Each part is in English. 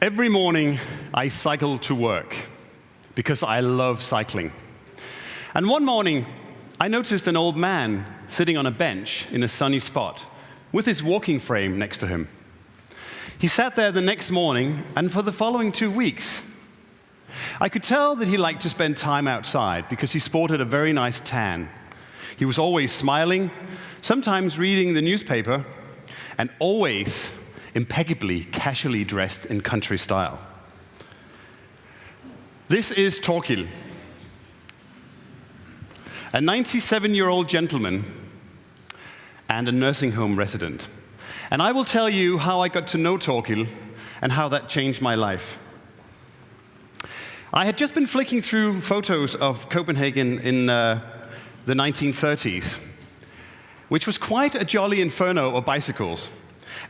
Every morning, I cycle to work because I love cycling. And one morning, I noticed an old man sitting on a bench in a sunny spot with his walking frame next to him. He sat there the next morning, and for the following 2 weeks, I could tell that he liked to spend time outside because he sported a very nice tan. He was always smiling, sometimes reading the newspaper, and always impeccably casually dressed in country style. This is Torkil, a 97-year-old gentleman and a nursing home resident. And I will tell you how I got to know Torkil and how that changed my life. I had just been flicking through photos of Copenhagen in the 1930s, which was quite a jolly inferno of bicycles.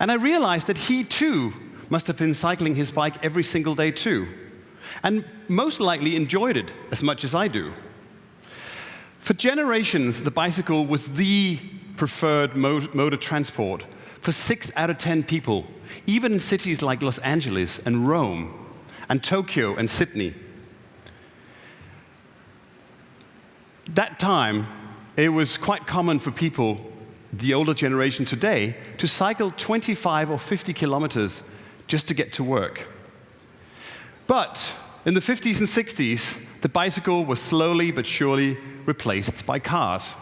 And I realized that he, too, must have been cycling his bike every single day, too, and most likely enjoyed it as much as I do. For generations, the bicycle was the preferred mode of transport for 6 out of 10 people, even in cities like Los Angeles and Rome and Tokyo and Sydney. That time, it was quite common for people, the older generation today, to cycle 25 or 50 kilometers just to get to work. But in the 50s and 60s, the bicycle was slowly but surely replaced by cars.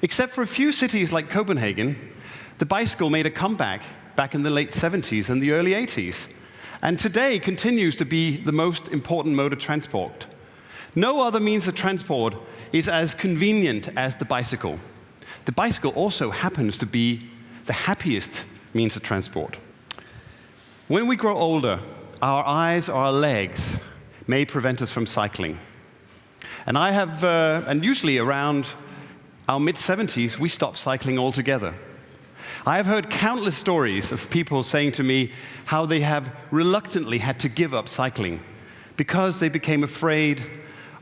Except for a few cities like Copenhagen, the bicycle made a comeback back in the late 70s and the early 80s, and today continues to be the most important mode of transport. No other means of transport is as convenient as the bicycle. The bicycle also happens to be the happiest means of transport. When we grow older, our eyes or our legs may prevent us from cycling. And and usually around our mid-70s, we stop cycling altogether. I have heard countless stories of people saying to me how they have reluctantly had to give up cycling because they became afraid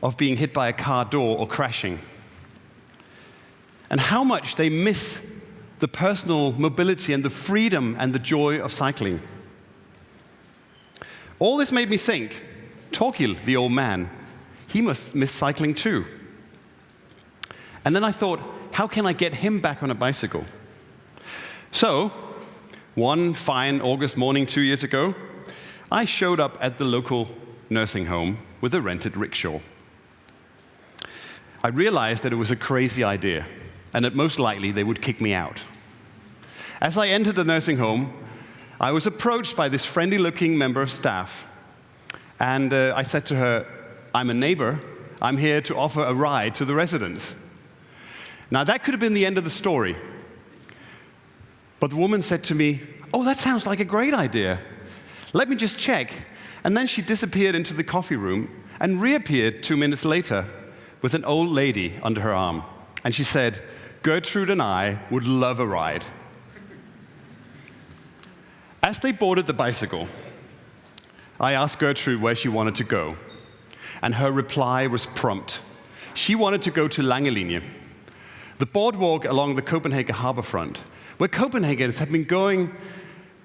of being hit by a car door or crashing. And how much they miss the personal mobility and the freedom and the joy of cycling. All this made me think, Torkil, the old man, he must miss cycling too. And then I thought, how can I get him back on a bicycle? So, one fine August morning 2 years ago, I showed up at the local nursing home with a rented rickshaw. I realized that it was a crazy idea, and that most likely they would kick me out. As I entered the nursing home, I was approached by this friendly-looking member of staff, and I said to her, "I'm a neighbor. I'm here to offer a ride to the residents." Now, that could have been the end of the story. But the woman said to me, "Oh, that sounds like a great idea. Let me just check." And then she disappeared into the coffee room and reappeared 2 minutes later with an old lady under her arm. And she said, "Gertrude and I would love a ride." As they boarded the bicycle, I asked Gertrude where she wanted to go. And her reply was prompt. She wanted to go to Langelinje, the boardwalk along the Copenhagen harborfront, where Copenhagens have been going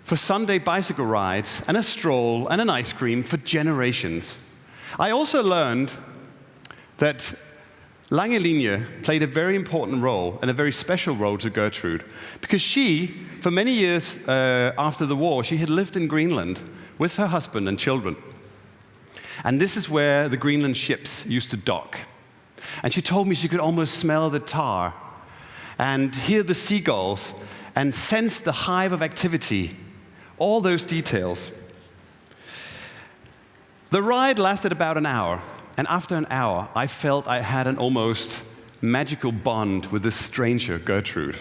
for Sunday bicycle rides and a stroll and an ice cream for generations. I also learned that Langelinje played a very important role and a very special role to Gertrude, because she, for many years after the war, she had lived in Greenland with her husband and children. And this is where the Greenland ships used to dock. And she told me she could almost smell the tar and hear the seagulls and sense the hive of activity, all those details. The ride lasted about an hour. And after an hour, I felt I had an almost magical bond with this stranger, Gertrude.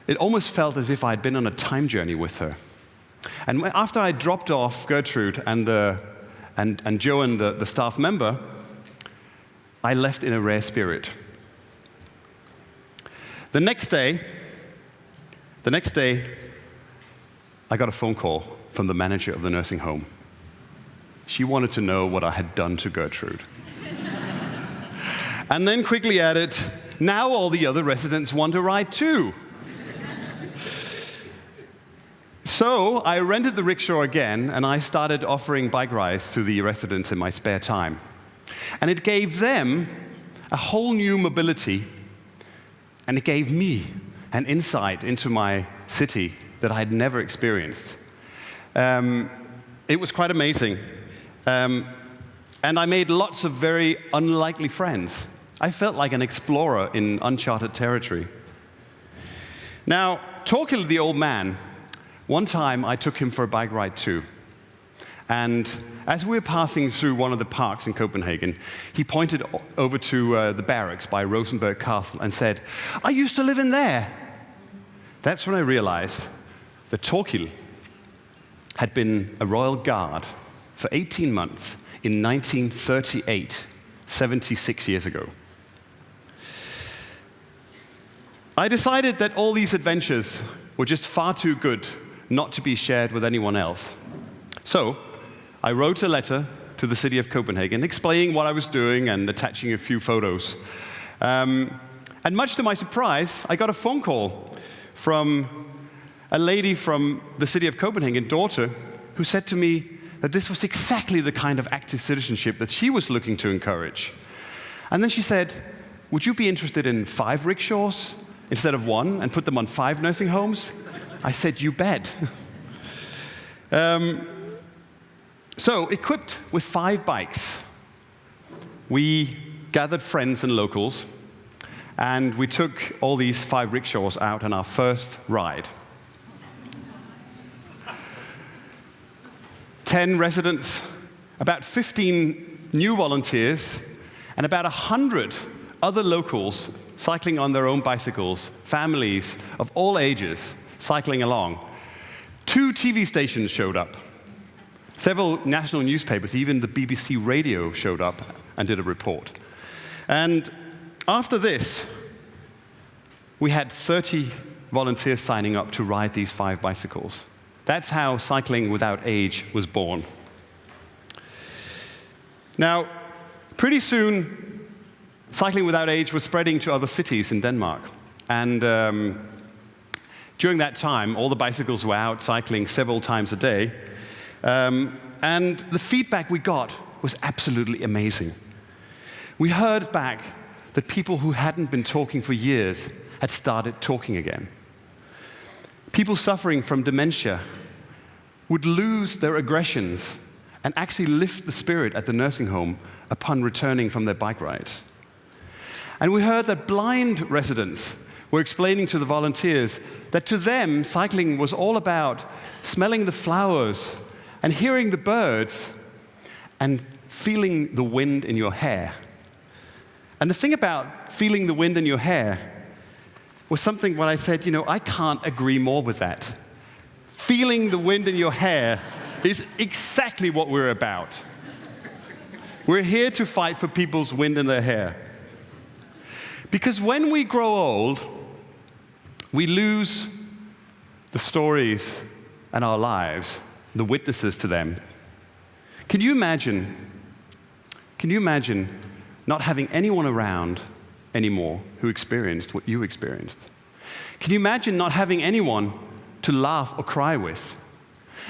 It almost felt as if I had been on a time journey with her. And after I dropped off Gertrude and Joe and the staff member, I left in a rare spirit. The next day, I got a phone call from the manager of the nursing home. She wanted to know what I had done to Gertrude. And then quickly added, "Now all the other residents want a ride too." So I rented the rickshaw again, and I started offering bike rides to the residents in my spare time. And it gave them a whole new mobility, and it gave me an insight into my city that I had never experienced. It was quite amazing. And I made lots of very unlikely friends. I felt like an explorer in uncharted territory. Now, Torkild, the old man, one time I took him for a bike ride too. And as we were passing through one of the parks in Copenhagen, he pointed over to the barracks by Rosenborg Castle and said, "I used to live in there." That's when I realized that Torkild had been a royal guard for 18 months in 1938, 76 years ago. I decided that all these adventures were just far too good not to be shared with anyone else. So I wrote a letter to the city of Copenhagen explaining what I was doing and attaching a few photos. And much to my surprise, I got a phone call from a lady from the city of Copenhagen, daughter, who said to me that this was exactly the kind of active citizenship that she was looking to encourage. And then she said, "Would you be interested in 5 rickshaws instead of 1 and put them on 5 nursing homes?" I said, "You bet." So, equipped with 5 bikes, we gathered friends and locals, and we took all these 5 rickshaws out on our first ride. 10 residents, about 15 new volunteers, and about 100 other locals cycling on their own bicycles, families of all ages cycling along. 2 TV stations showed up. Several national newspapers, even the BBC radio, showed up and did a report. And after this, we had 30 volunteers signing up to ride these 5 bicycles. That's how Cycling Without Age was born. Now, pretty soon, Cycling Without Age was spreading to other cities in Denmark. And during that time, all the bicycles were out cycling several times a day. And the feedback we got was absolutely amazing. We heard back that people who hadn't been talking for years had started talking again. People suffering from dementia would lose their aggressions and actually lift the spirit at the nursing home upon returning from their bike rides. And we heard that blind residents were explaining to the volunteers that to them, cycling was all about smelling the flowers and hearing the birds and feeling the wind in your hair. And the thing about feeling the wind in your hair was something when I said, I can't agree more with that. Feeling the wind in your hair is exactly what we're about. We're here to fight for people's wind in their hair. Because when we grow old, we lose the stories and our lives, the witnesses to them. Can you imagine not having anyone around anymore who experienced what you experienced? Can you imagine not having anyone to laugh or cry with?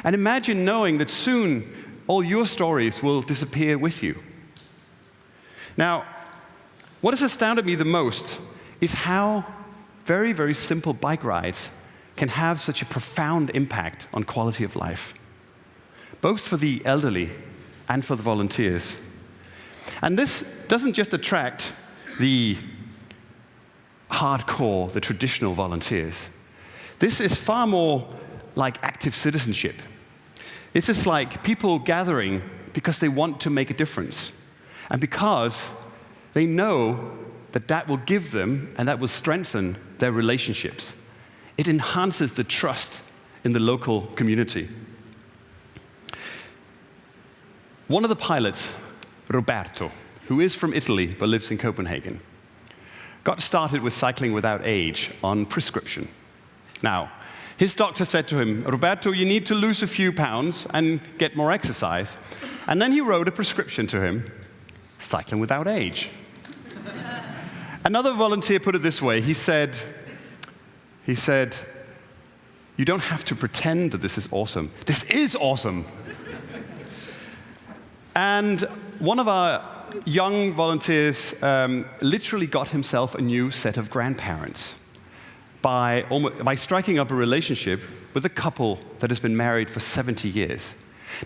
And imagine knowing that soon all your stories will disappear with you. Now, what has astounded me the most is how very, very simple bike rides can have such a profound impact on quality of life, both for the elderly and for the volunteers. And this doesn't just attract the hardcore, the traditional volunteers. This is far more like active citizenship. This is like people gathering because they want to make a difference, and because they know that that will give them and that will strengthen their relationships. It enhances the trust in the local community. One of the pilots, Roberto, who is from Italy but lives in Copenhagen, got started with Cycling Without Age on prescription. Now, his doctor said to him, "Roberto, you need to lose a few pounds and get more exercise." And then he wrote a prescription to him, Cycling Without Age. Another volunteer put it this way. He said, You don't have to pretend that this is awesome. This is awesome. And one of our young volunteers literally got himself a new set of grandparents by striking up a relationship with a couple that has been married for 70 years.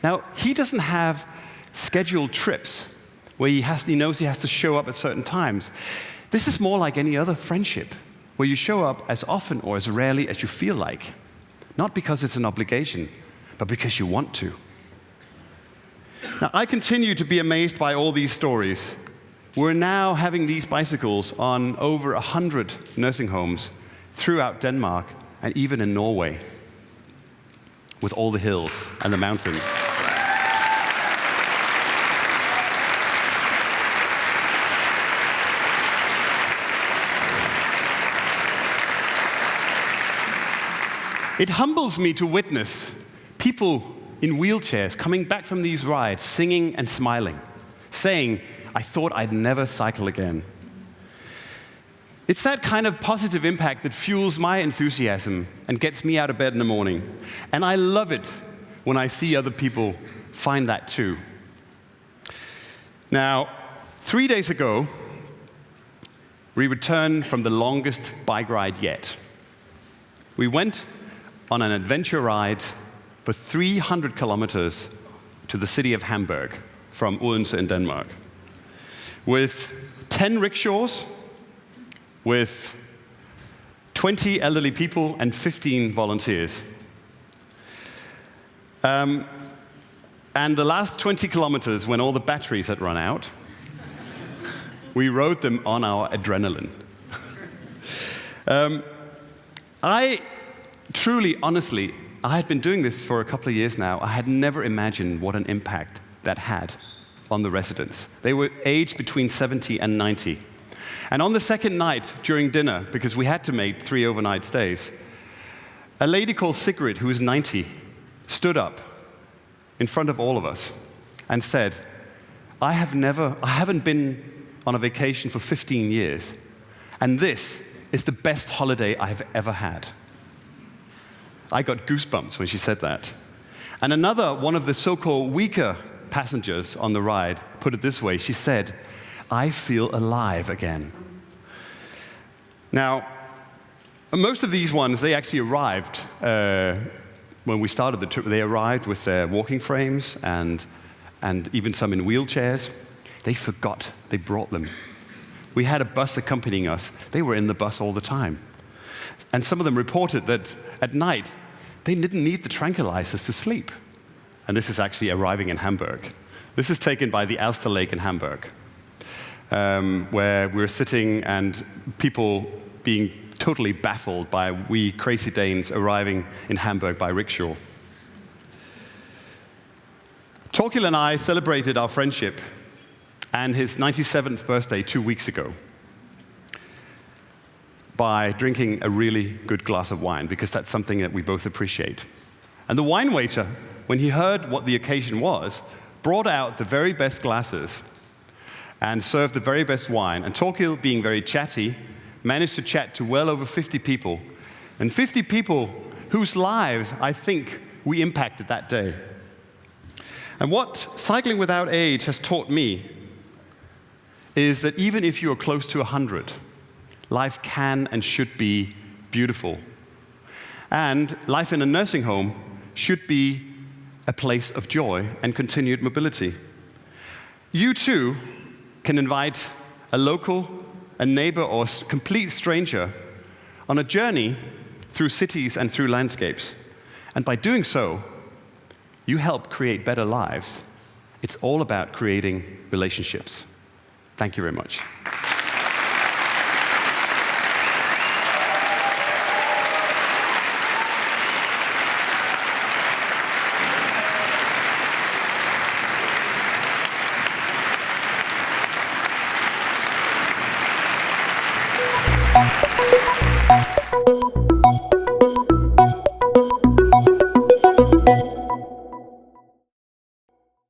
Now, he doesn't have scheduled trips where he knows he has to show up at certain times. This is more like any other friendship, where you show up as often or as rarely as you feel like. Not because it's an obligation, but because you want to. Now, I continue to be amazed by all these stories. We're now having these bicycles on over 100 nursing homes throughout Denmark and even in Norway, with all the hills and the mountains. It humbles me to witness people in wheelchairs coming back from these rides, singing and smiling, saying, "I thought I'd never cycle again." It's that kind of positive impact that fuels my enthusiasm and gets me out of bed in the morning. And I love it when I see other people find that too. Now, 3 days ago, we returned from the longest bike ride yet. We went on an adventure ride for 300 kilometers to the city of Hamburg from Odense in Denmark, with 10 rickshaws, with 20 elderly people and 15 volunteers. And the last 20 kilometers, when all the batteries had run out, we rode them on our adrenaline. Truly, honestly, I had been doing this for a couple of years now. I had never imagined what an impact that had on the residents. They were aged between 70 and 90. And on the second night during dinner, because we had to make 3 overnight stays, a lady called Sigrid, who was 90, stood up in front of all of us and said, I haven't been on a vacation for 15 years, and this is the best holiday I've ever had. I got goosebumps when she said that. And another, one of the so-called weaker passengers on the ride, put it this way. She said, "I feel alive again." Now, most of these ones, they actually arrived when we started the trip. They arrived with their walking frames and even some in wheelchairs. They forgot they brought them. We had a bus accompanying us. They were in the bus all the time. And some of them reported that at night, they didn't need the tranquilizers to sleep. And this is actually arriving in Hamburg. This is taken by the Alster Lake in Hamburg, where we're sitting and people being totally baffled by we crazy Danes arriving in Hamburg by rickshaw. Torkild and I celebrated our friendship and his 97th birthday 2 weeks ago by drinking a really good glass of wine, because that's something that we both appreciate. And the wine waiter, when he heard what the occasion was, brought out the very best glasses and served the very best wine. And Torkild, being very chatty, managed to chat to well over 50 people, and 50 people whose lives I think we impacted that day. And what Cycling Without Age has taught me is that even if you are close to 100, life can and should be beautiful. And life in a nursing home should be a place of joy and continued mobility. You too can invite a local, a neighbor, or a complete stranger on a journey through cities and through landscapes. And by doing so, you help create better lives. It's all about creating relationships. Thank you very much.